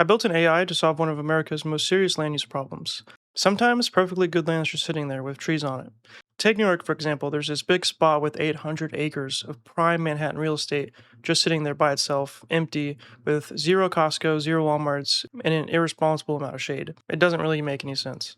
I built an AI to solve one of America's most serious land use problems. Sometimes perfectly good land is just sitting there with trees on it. Take New York, for example. There's this big spot with 800 acres of prime Manhattan real estate just sitting there by itself, empty, with zero Costco, zero Walmarts, and an irresponsible amount of shade. It doesn't really make any sense.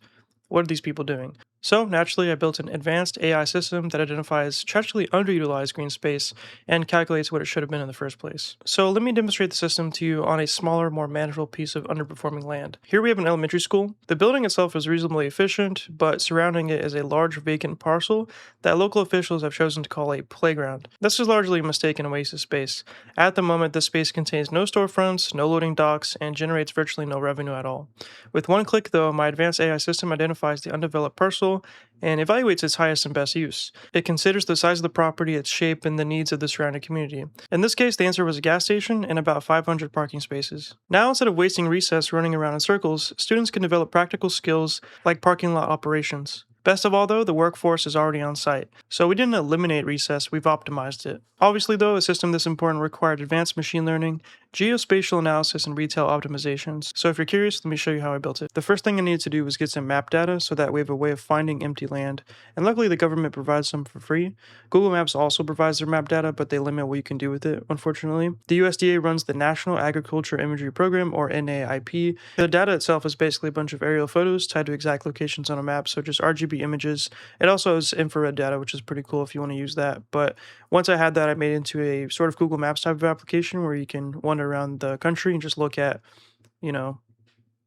What are these people doing? So, naturally, I built an advanced AI system that identifies tragically underutilized green space and calculates what it should have been in the first place. So, let me demonstrate the system to you on a smaller, more manageable piece of underperforming land. Here we have an elementary school. The building itself is reasonably efficient, but surrounding it is a large vacant parcel that local officials have chosen to call a playground. This is largely a mistake and a waste of space. At the moment, this space contains no storefronts, no loading docks, and generates virtually no revenue at all. With one click, though, my advanced AI system identifies the undeveloped parcel and evaluates its highest and best use. It considers the size of the property, its shape, and the needs of the surrounding community. In this case, the answer was a gas station and about 500 parking spaces. Now, instead of wasting recess running around in circles, students can develop practical skills like parking lot operations. Best of all, though, the workforce is already on site, so we didn't eliminate recess, we've optimized it. Obviously, though, a system this important required advanced machine learning, geospatial analysis, and retail optimizations. So if you're curious, let me show you how I built it. The first thing I needed to do was get some map data so that we have a way of finding empty land, and luckily the government provides some for free. Google Maps also provides their map data, but they limit what you can do with it, unfortunately. The USDA runs the National Agriculture Imagery Program, or NAIP. The data itself is basically a bunch of aerial photos tied to exact locations on a map, so just RGB images. It also has infrared data, which is pretty cool if you want to use that. But once I had that, I made it into a sort of Google Maps type of application where you can wander around the country and just look at, you know,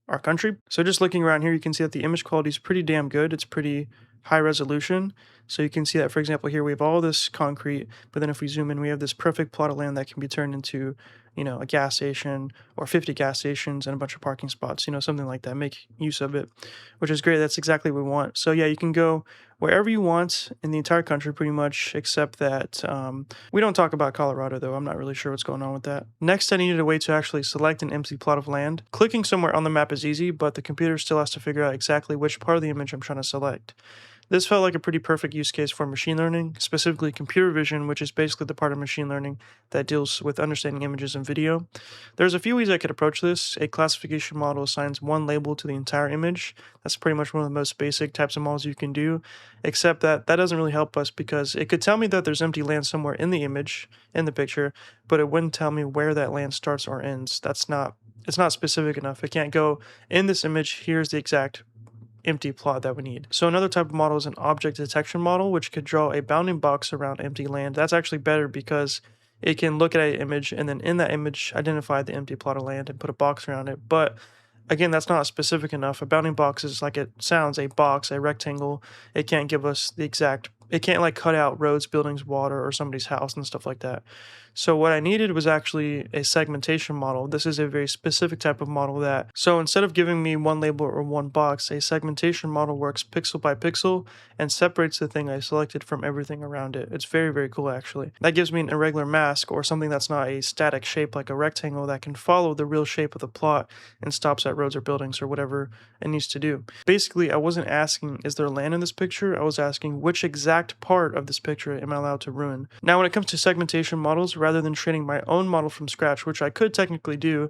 our country. So just looking around here, you can see that the image quality is pretty damn good. It's pretty high resolution. So you can see that, for example, here we have all this concrete, but then if we zoom in, we have this perfect plot of land that can be turned into, a gas station or 50 gas stations and a bunch of parking spots, something like that. Make use of it, which is great. That's exactly what we want. So yeah, you can go wherever you want in the entire country pretty much, except that we don't talk about Colorado, though. I'm not really sure what's going on with that. Next, I needed a way to actually select an empty plot of land. Clicking somewhere on the map is easy, but the computer still has to figure out exactly which part of the image I'm trying to select. This felt like a pretty perfect use case for machine learning, specifically computer vision, which is basically the part of machine learning that deals with understanding images and video. There's a few ways I could approach this. A classification model assigns one label to the entire image. That's pretty much one of the most basic types of models you can do, except that doesn't really help us because it could tell me that there's empty land somewhere in the image, in the picture, but it wouldn't tell me where that land starts or ends. It's not specific enough. It can't go, in this image, here's the exact empty plot that we need. So another type of model is an object detection model, which could draw a bounding box around empty land. That's actually better because it can look at an image and then in that image identify the empty plot of land and put a box around it. But again, that's not specific enough. A bounding box is like it sounds, a box, a rectangle. It can't give us the exact, it can't like cut out roads, buildings, water, or somebody's house and stuff like that. So what I needed was actually a segmentation model. This is a very specific type of model so instead of giving me one label or one box, a segmentation model works pixel by pixel and separates the thing I selected from everything around it. It's very, very cool actually. That gives me an irregular mask or something that's not a static shape like a rectangle that can follow the real shape of the plot and stops at roads or buildings or whatever it needs to do. Basically, I wasn't asking, is there land in this picture? I was asking, which exact part of this picture am I allowed to ruin? Now, when it comes to segmentation models, rather than training my own model from scratch, which I could technically do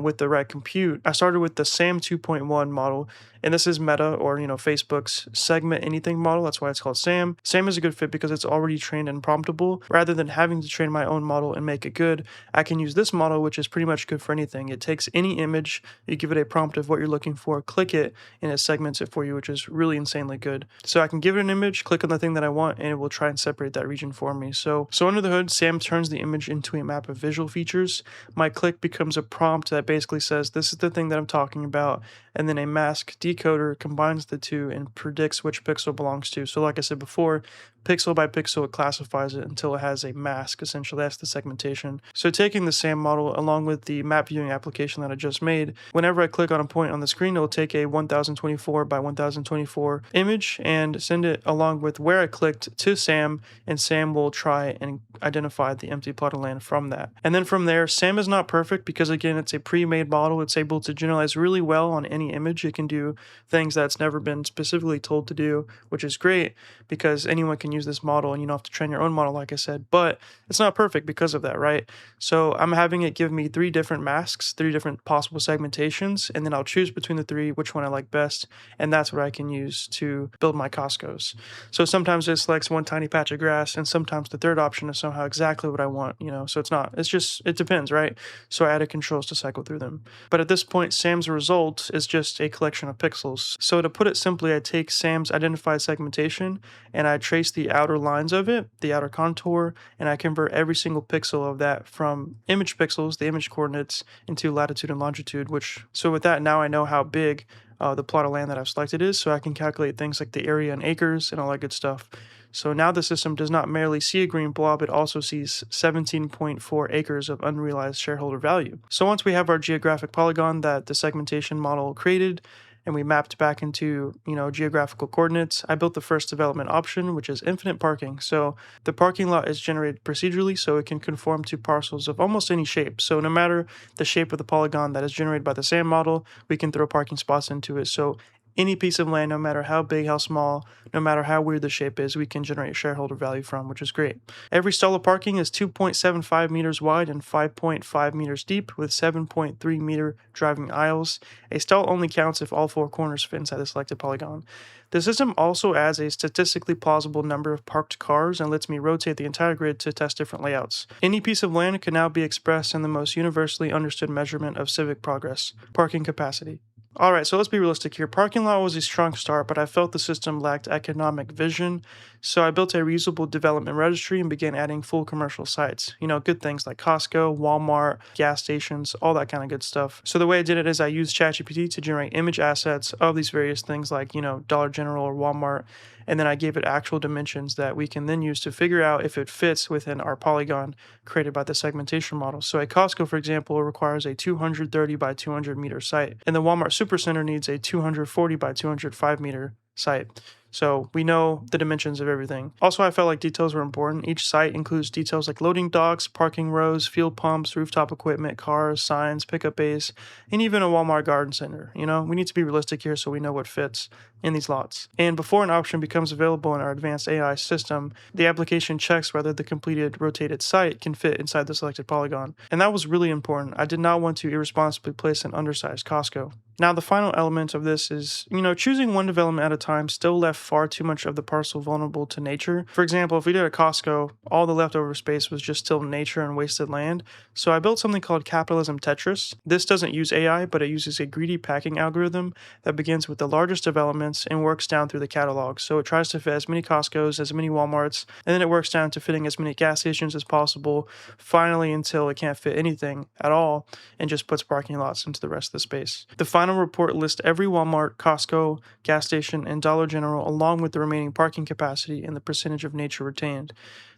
with the right compute, I started with the SAM 2.1 model, and this is Meta or Facebook's segment anything model. That's why it's called SAM. SAM is a good fit because it's already trained and promptable. Rather than having to train my own model and make it good, I can use this model, which is pretty much good for anything. It takes any image, you give it a prompt of what you're looking for, click it, and it segments it for you, which is really insanely good. So I can give it an image, click on the thing that I want, and it will try and separate that region for me. So under the hood, SAM turns the image into a map of visual features. My click becomes a prompt that basically says, this is the thing that I'm talking about, and then a mask decoder combines the two and predicts which pixel belongs to. So like I said before, pixel by pixel, it classifies it until it has a mask. Essentially, that's the segmentation. So taking the SAM model along with the map viewing application that I just made, whenever I click on a point on the screen, it'll take a 1024 by 1024 image and send it along with where I clicked to SAM, and SAM will try and identify the empty plot of land from that. And then from there, SAM is not perfect because again, it's a pre-made model. It's able to generalize really well on any image. It can do things that's never been specifically told to do, which is great because anyone can use this model, and you don't have to train your own model, like I said, but it's not perfect because of that, right? So I'm having it give me three different masks, three different possible segmentations, and then I'll choose between the three which one I like best, and that's what I can use to build my Costco's. So sometimes it selects one tiny patch of grass, and sometimes the third option is somehow exactly what I want, so it's not, it's just, it depends, right? So I added controls to cycle through them. But at this point, Sam's result is just a collection of pixels. So to put it simply, I take Sam's identified segmentation and I trace the outer lines of it, the outer contour, and I convert every single pixel of that from image pixels, the image coordinates, into latitude and longitude, so with that, now I know how big the plot of land that I've selected is, so I can calculate things like the area in acres and all that good stuff. So now the system does not merely see a green blob, it also sees 17.4 acres of unrealized shareholder value. So once we have our geographic polygon that the segmentation model created, and we mapped back into, geographical coordinates, I built the first development option, which is infinite parking. So the parking lot is generated procedurally, so it can conform to parcels of almost any shape. So no matter the shape of the polygon that is generated by the SAM model, we can throw parking spots into it. So any piece of land, no matter how big, how small, no matter how weird the shape is, we can generate shareholder value from, which is great. Every stall of parking is 2.75 meters wide and 5.5 meters deep, with 7.3 meter driving aisles. A stall only counts if all four corners fit inside the selected polygon. The system also adds a statistically plausible number of parked cars and lets me rotate the entire grid to test different layouts. Any piece of land can now be expressed in the most universally understood measurement of civic progress: parking capacity. Alright, so let's be realistic here. Parking lot was a strong start, but I felt the system lacked economic vision, so I built a reusable development registry and began adding full commercial sites. Good things like Costco, Walmart, gas stations, all that kind of good stuff. So the way I did it is I used ChatGPT to generate image assets of these various things like, Dollar General or Walmart, and then I gave it actual dimensions that we can then use to figure out if it fits within our polygon created by the segmentation model. So a Costco, for example, requires a 230 by 200 meter site, and the Walmart Supercenter needs a 240 by 205 meter site. So we know the dimensions of everything. Also, I felt like details were important. Each site includes details like loading docks, parking rows, fuel pumps, rooftop equipment, cars, signs, pickup bays, and even a Walmart garden center. We need to be realistic here so we know what fits in these lots. And before an option becomes available in our advanced AI system, the application checks whether the completed rotated site can fit inside the selected polygon. And that was really important. I did not want to irresponsibly place an undersized Costco. Now, the final element of this is, choosing one development at a time still left far too much of the parcel vulnerable to nature. For example, if we did a Costco, all the leftover space was just still nature and wasted land. So I built something called Capitalism Tetris. This doesn't use AI, but it uses a greedy packing algorithm that begins with the largest developments and works down through the catalog. So it tries to fit as many Costco's, as many Walmarts, and then it works down to fitting as many gas stations as possible, finally until it can't fit anything at all and just puts parking lots into the rest of the space. The final report lists every Walmart, Costco, gas station, and Dollar General along with the remaining parking capacity and the percentage of nature retained.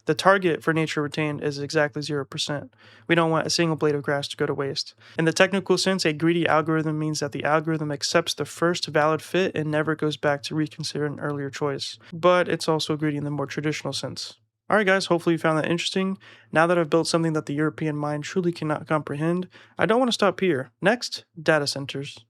The target for nature retained is exactly 0%. We don't want a single blade of grass to go to waste. In the technical sense, a greedy algorithm means that the algorithm accepts the first valid fit and never goes back to reconsider an earlier choice. But it's also greedy in the more traditional sense. Alright guys, hopefully you found that interesting. Now that I've built something that the European mind truly cannot comprehend, I don't want to stop here. Next, data centers.